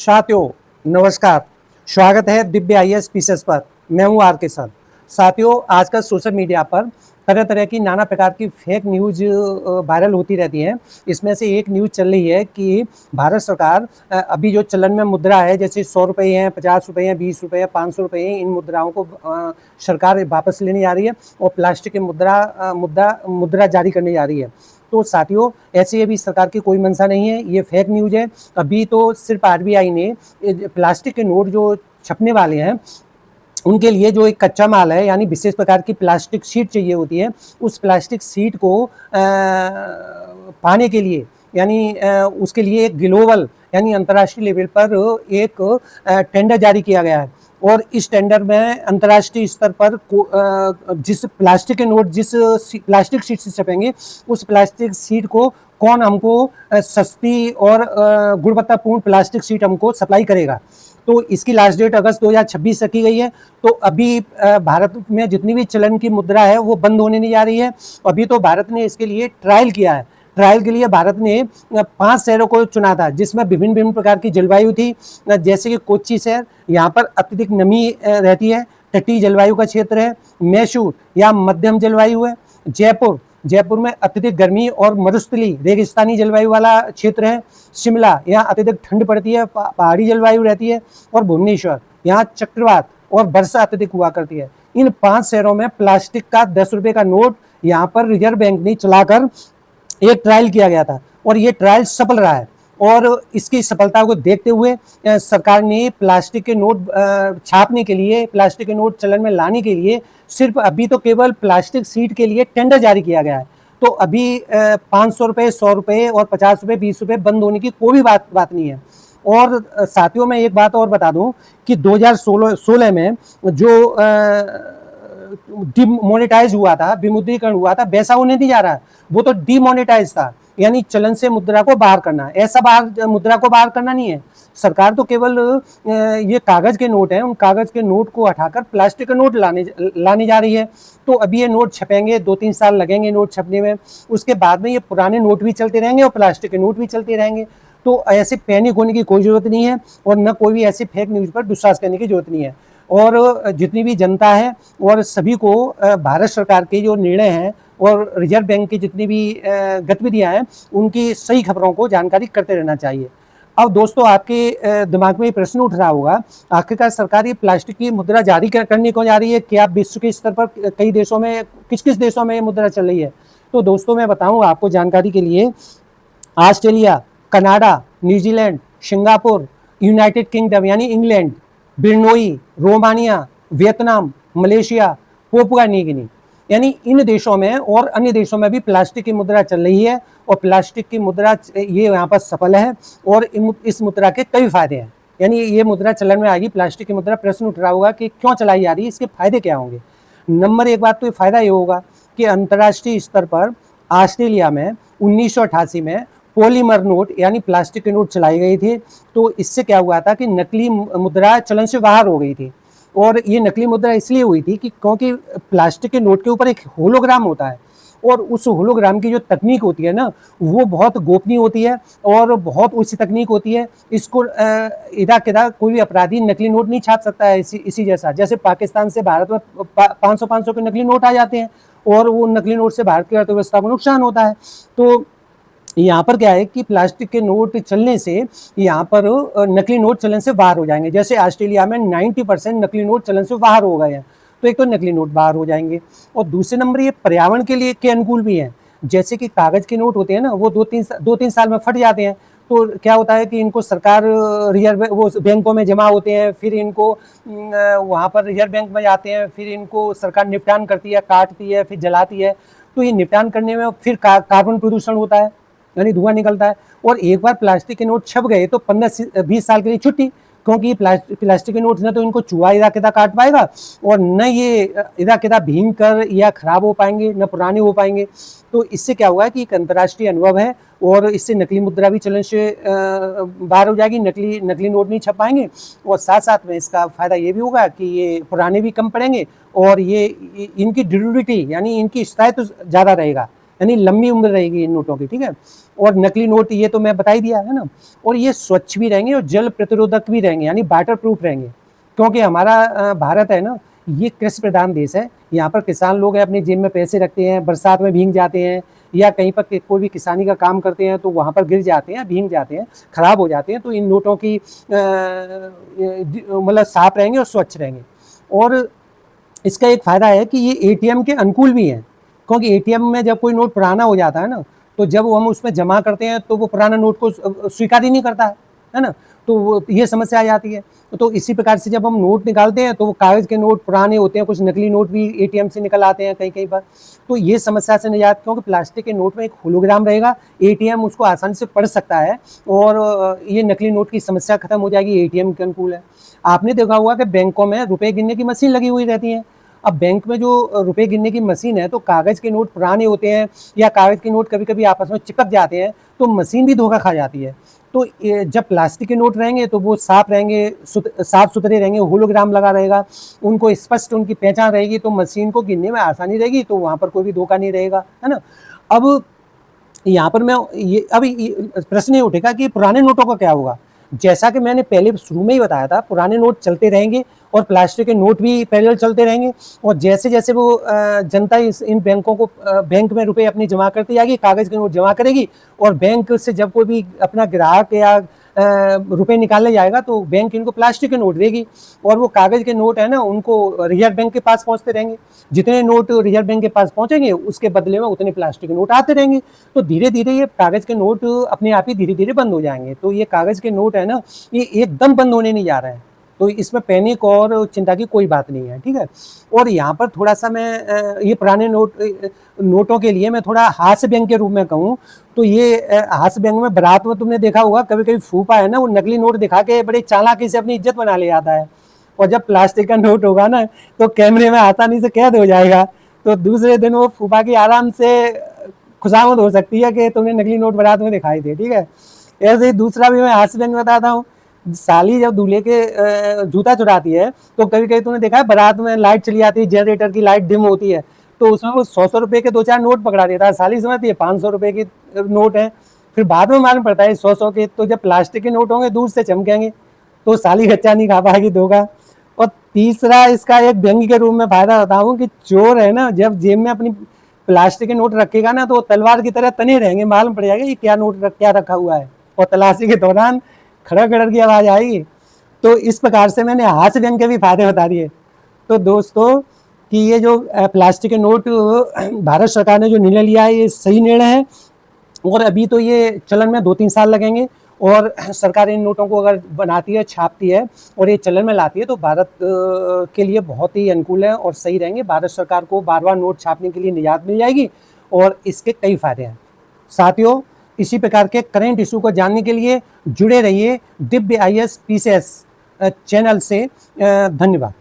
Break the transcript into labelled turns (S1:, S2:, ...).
S1: साथियों नमस्कार। स्वागत है दिव्य आईएएस पीसेस पर। मैं हूं आर के सर। साथियों, आजकल सोशल मीडिया पर तरह तरह की नाना प्रकार की फेक न्यूज वायरल होती रहती हैं। इसमें से एक न्यूज चल रही है कि भारत सरकार अभी जो चलन में मुद्रा है, जैसे 100 रुपये हैं, 50 रुपये हैं, 20 रुपये हैं, 500 रुपये हैं, इन मुद्राओं को सरकार वापस लेने जा रही है और प्लास्टिक की मुद्रा जारी करने जा रही है। तो साथियों, ऐसे अभी सरकार की कोई मंशा नहीं है, ये फेक न्यूज है। अभी तो सिर्फ आरबीआई ने प्लास्टिक के नोट जो छपने वाले हैं उनके लिए जो एक कच्चा माल है, यानी विशेष प्रकार की प्लास्टिक शीट चाहिए होती है, उस प्लास्टिक शीट को पाने के लिए, यानी उसके लिए एक ग्लोबल यानी अंतर्राष्ट्रीय लेवल पर एक टेंडर जारी किया गया है। और इस टेंडर में अंतर्राष्ट्रीय स्तर पर जिस प्लास्टिक के नोट जिस प्लास्टिक शीट से छपेंगे, उस प्लास्टिक शीट को कौन हमको सस्ती और गुणवत्तापूर्ण प्लास्टिक शीट हमको सप्लाई करेगा। तो इसकी लास्ट डेट अगस्त 2026 रखी गई है। तो अभी भारत में जितनी भी चलन की मुद्रा है वो बंद होने नहीं जा रही है। अभी तो भारत ने इसके लिए ट्रायल किया है। ट्रायल के लिए भारत ने 5 शहरों को चुना था, जिसमें विभिन्न विभिन्न प्रकार की जलवायु थी। जैसे कि कोच्चि शहर, यहाँ पर अत्यधिक नमी रहती है, तटीय जलवायु का क्षेत्र है। मैसूर या मध्यम जलवायु है। जयपुर में अत्यधिक गर्मी और मरुस्थली रेगिस्तानी जलवायु वाला क्षेत्र है। शिमला, यहाँ अत्यधिक ठंड पड़ती है, पहाड़ी जलवायु रहती है। और भुवनेश्वर, यहाँ चक्रवात और वर्षा अत्यधिक हुआ करती है। इन 5 शहरों में प्लास्टिक का 10 रुपये का नोट यहाँ पर रिजर्व बैंक ने चलाकर एक ट्रायल किया गया था और ये ट्रायल सफल रहा है। और इसकी सफलता को देखते हुए सरकार ने प्लास्टिक के नोट छापने के लिए, प्लास्टिक के नोट चलन में लाने के लिए सिर्फ अभी तो केवल प्लास्टिक शीट के लिए टेंडर जारी किया गया है। तो अभी 500 रुपये, 100 रुपये और 50 रुपये, 20 रुपये बंद होने की कोई भी बात नहीं है। और साथियों, मैं एक बात और बता दूं कि 2016 में जो डिमोनेटाइज हुआ था, विमुद्रीकरण हुआ था, वैसा होने नहीं जा रहा है। वो तो डिमोनेटाइज था, यानी चलन से मुद्रा को बाहर करना। ऐसा मुद्रा को बाहर करना नहीं है। सरकार तो केवल ये कागज के नोट हैं, उन कागज के नोट को हटाकर प्लास्टिक के नोट लाने जा रही है। तो अभी ये नोट छपेंगे, 2-3 साल लगेंगे नोट छपने में। उसके बाद में ये पुराने नोट भी चलते रहेंगे और प्लास्टिक के नोट भी चलते रहेंगे। तो ऐसे पैनिक होने की कोई जरूरत नहीं है और न कोई भी ऐसी फेक न्यूज पर विश्वास करने की जरूरत नहीं है। और जितनी भी जनता है और सभी को भारत सरकार के जो निर्णय हैं और रिजर्व बैंक की जितनी भी गतिविधियां हैं, उनकी सही खबरों को जानकारी करते रहना चाहिए। अब दोस्तों, आपके दिमाग में ये प्रश्न उठ रहा होगा, आखिरकार सरकार ये प्लास्टिक की मुद्रा जारी करने को जा रही है? क्या विश्व के स्तर पर कई देशों में, किस किस देशों में ये मुद्रा चल रही है? तो दोस्तों, मैं बताऊं आपको जानकारी के लिए, Australia, Canada, New Zealand, Singapore, United Kingdom यानी England, Brunei, Romania, Vietnam, Malaysia, Papua New Guinea, यानी इन देशों में और अन्य देशों में भी प्लास्टिक की मुद्रा चल रही है। और प्लास्टिक की मुद्रा ये यहाँ पर सफल है और इस मुद्रा के कई फायदे हैं। यानी ये मुद्रा चलन में आएगी, प्लास्टिक की मुद्रा। प्रश्न उठ रहा होगा कि क्यों चलाई जा रही है, इसके फायदे क्या होंगे? नंबर एक बात तो ये फायदा ये होगा कि अंतर्राष्ट्रीय स्तर पर ऑस्ट्रेलिया में 1988 में पॉलीमर नोट यानी प्लास्टिक के नोट चलाई गई थी। तो इससे क्या हुआ था कि नकली मुद्रा चलन से बाहर हो गई थी। और ये नकली मुद्रा इसलिए हुई थी कि क्योंकि प्लास्टिक के नोट के ऊपर एक होलोग्राम होता है और उस होलोग्राम की जो तकनीक होती है ना, वो बहुत गोपनीय होती है और बहुत उच्च तकनीक होती है। इसको इधर किधर कोई भी अपराधी नकली नोट नहीं छाप सकता है। इसी जैसा जैसे पाकिस्तान से भारत में 500 के नकली नोट आ जाते हैं और वो नकली नोट से भारत की अर्थव्यवस्था को नुकसान होता है। तो यहाँ पर क्या है कि प्लास्टिक के नोट चलने से यहाँ पर नकली नोट चलन से बाहर हो जाएंगे। जैसे ऑस्ट्रेलिया में 90% नकली नोट चलन से बाहर हो गए हैं, तो एक तो नकली नोट बाहर हो जाएंगे और दूसरे नंबर ये पर्यावरण के लिए के अनुकूल भी हैं। जैसे कि कागज के नोट होते हैं ना, वो 2-3 साल में फट जाते हैं। तो क्या होता है कि इनको सरकार रिजर्व वो बैंकों में जमा होते हैं, फिर इनको वहाँ पर रिजर्व बैंक में जाते हैं, फिर इनको सरकार निपटान करती है, काटती है, फिर जलाती है। तो ये निपटान करने में फिर कार्बन प्रदूषण होता है, यानी धुआं निकलता है। और एक बार प्लास्टिक के नोट छप गए तो 15-20 साल के लिए छुट्टी, क्योंकि प्लास्टिक के नोट न तो इनको चूहा इधर किधर काट पाएगा और न ये इधर किधर भींग कर या खराब हो पाएंगे, न पुराने हो पाएंगे। तो इससे क्या हुआ है कि एक अंतर्राष्ट्रीय अनुभव है और इससे नकली मुद्रा भी चलन से बाहर हो जाएगी, नकली नोट नहीं छप पाएंगे। और साथ साथ में इसका फायदा ये भी होगा कि ये पुराने भी कम पड़ेंगे और ये इनकी ड्यूरेबिलिटी यानी इनकी स्थायित्व ज़्यादा रहेगा, यानी लंबी उम्र रहेगी इन नोटों की, ठीक है। और नकली नोट ये तो मैं बता ही दिया है ना। और ये स्वच्छ भी रहेंगे और जल प्रतिरोधक भी रहेंगे, यानी वाटर प्रूफ रहेंगे, क्योंकि हमारा भारत है ना, ये कृषि प्रधान देश है। यहाँ पर किसान लोग हैं, अपनी जेब में पैसे रखते हैं, बरसात में भीग जाते हैं, या कहीं पर कोई भी किसानी का काम करते हैं तो वहाँ पर गिर जाते हैं, भीग जाते हैं, खराब हो जाते हैं। तो इन नोटों की मतलब साफ रहेंगे और स्वच्छ रहेंगे। और इसका एक फ़ायदा है कि ये एटीएम के अनुकूल भी है, क्योंकि एटीएम में जब कोई नोट पुराना हो जाता है ना, तो जब हम उसमें जमा करते हैं तो वो पुराना नोट को स्वीकार ही नहीं करता है ना, तो वो ये समस्या आ जाती है। तो इसी प्रकार से जब हम नोट निकालते हैं तो वो कागज़ के नोट पुराने होते हैं, कुछ नकली नोट भी एटीएम से निकल आते हैं कहीं कहीं पर। तो ये समस्या से निजात, क्योंकि प्लास्टिक के नोट में एक होलोग्राम रहेगा, एटीएम उसको आसानी से पढ़ सकता है, और ये नकली नोट की समस्या खत्म हो जाएगी, एटीएम के अनुकूल है। आपने देखा होगा कि बैंकों में रुपए गिनने की मशीन लगी हुई रहती है। अब बैंक में जो रुपए गिनने की मशीन है, तो कागज़ के नोट पुराने होते हैं, या कागज़ के नोट कभी कभी आपस में चिपक जाते हैं, तो मशीन भी धोखा खा जाती है। तो जब प्लास्टिक के नोट रहेंगे तो वो साफ रहेंगे, साफ सुथरे रहेंगे, होलोग्राम लगा रहेगा, उनको स्पष्ट उनकी पहचान रहेगी, तो मशीन को गिनने में आसानी रहेगी, तो वहाँ पर कोई भी धोखा नहीं रहेगा, है ना। अब यहाँ पर मैं ये अभी प्रश्न ये उठेगा कि पुराने नोटों का क्या होगा। जैसा कि मैंने पहले शुरू में ही बताया था, पुराने नोट चलते रहेंगे और प्लास्टिक के नोट भी पैरेलल चलते रहेंगे। और जैसे जैसे वो जनता इन बैंकों को बैंक में रुपए अपनी जमा करती जाएगी, कागज़ के नोट जमा करेगी, और बैंक से जब कोई भी अपना ग्राहक या रुपए निकालने जाएगा तो बैंक इनको प्लास्टिक के नोट देगी, और वो कागज़ के नोट है ना, उनको रिजर्व बैंक के पास पहुंचते रहेंगे। जितने नोट रिजर्व बैंक के पास पहुंचेंगे उसके बदले में उतने प्लास्टिक के नोट आते रहेंगे। तो धीरे धीरे ये कागज़ के नोट अपने आप ही धीरे धीरे बंद हो जाएंगे। तो ये कागज़ के नोट है ना, ये एकदम बंद होने नहीं जा रहे हैं, तो इसमें पैनिक और चिंता की कोई बात नहीं है, ठीक है। और यहाँ पर थोड़ा सा मैं ये पुराने नोटों के लिए मैं थोड़ा हास्य व्यंग के रूप में कहूँ, तो ये हास्य व्यंग में बारात में तुमने देखा होगा, कभी कभी फूफा है ना, वो नकली नोट दिखा के बड़े चालाकी से अपनी इज्जत बना ले जाता है, और जब प्लास्टिक का नोट होगा ना तो कैमरे में आसानी से कैद हो जाएगा, तो दूसरे दिन वो फूफा की आराम से खुशामद हो सकती है कि तुमने नकली नोट बारात में दिखाई दे, ठीक है। ऐसे ही दूसरा भी मैं हास्य व्यंग बताता हूँ। साली जब दूल्हे के जूता चुराती है, तो कभी कभी तुमने देखा है बारात में लाइट चली जाती है, जनरेटर की लाइट डिम होती है, तो उसमें वो 100 रुपए के 2-4 नोट पकड़ा देता है। साली समझती है 500 रुपए की नोट है, फिर बाद में मालूम पड़ता है 100 के। तो जब प्लास्टिक के नोट होंगे दूर से चमकेंगे, तो साली कच्चा नहीं खा पाएगी धोखा। और तीसरा इसका एक व्यंग्य के रूप में फायदा बताऊं कि चोर है ना, जब जेब में अपनी प्लास्टिक के नोट रखेगा ना, तो तलवार की तरह तने रहेंगे, मालूम पड़ जाएगा ये क्या नोट क्या रखा हुआ है, और तलाशी के दौरान खड़ा खड़र की आवाज आएगी। तो इस प्रकार से मैंने हास्य व्यंग के भी फायदे बता दिए। तो दोस्तों, कि ये जो प्लास्टिक के नोट भारत सरकार ने जो निर्णय लिया है, ये सही निर्णय है, और अभी तो ये चलन में 2-3 साल लगेंगे, और सरकार इन नोटों को अगर बनाती है, छापती है और ये चलन में लाती है, तो भारत के लिए बहुत ही अनुकूल है और सही रहेंगे। भारत सरकार को बार बार नोट छापने के लिए निजात मिल जाएगी, और इसके कई फायदे हैं। साथियों, इसी प्रकार के करेंट इशू को जानने के लिए जुड़े रहिए दिव्य IAS PCS चैनल से। धन्यवाद।